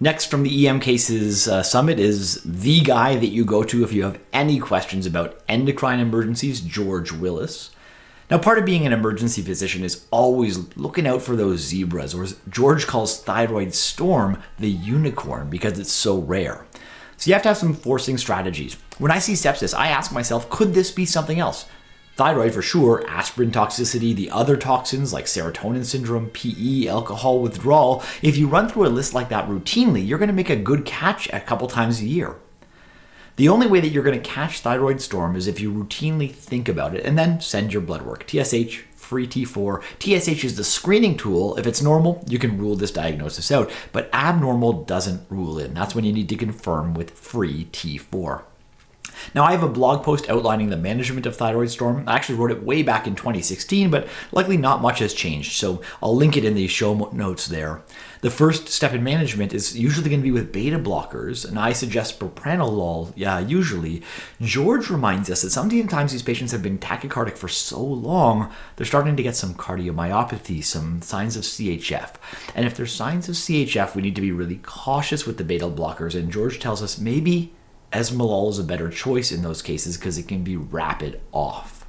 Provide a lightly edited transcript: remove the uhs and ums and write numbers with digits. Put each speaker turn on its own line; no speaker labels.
Next from the EM Cases Summit is the guy that you go to if you have any questions about endocrine emergencies, George Willis. Now, part of being an emergency physician is always looking out for those zebras, or as George calls thyroid storm, the unicorn, because it's so rare. So you have to have some forcing strategies. When I see sepsis, I ask myself, could this be something else? Thyroid for sure, aspirin toxicity, the other toxins like serotonin syndrome, PE, alcohol withdrawal. If you run through a list like that routinely, you're going to make a good catch a couple times a year. The only way that you're going to catch thyroid storm is if you routinely think about it and then send your blood work. TSH, free T4. TSH is the screening tool. If it's normal, you can rule this diagnosis out, but abnormal doesn't rule in. That's when you need to confirm with free T4. Now, I have a blog post outlining the management of thyroid storm. I actually wrote it way back in 2016, but likely not much has changed, so I'll link it in the show notes there. The first step in management is usually going to be with beta blockers, and I suggest propranolol, usually. George reminds us that sometimes these patients have been tachycardic for so long, they're starting to get some cardiomyopathy, some signs of CHF. And if there's signs of CHF, we need to be really cautious with the beta blockers, and George tells us maybe esmolol is a better choice in those cases because it can be rapid off.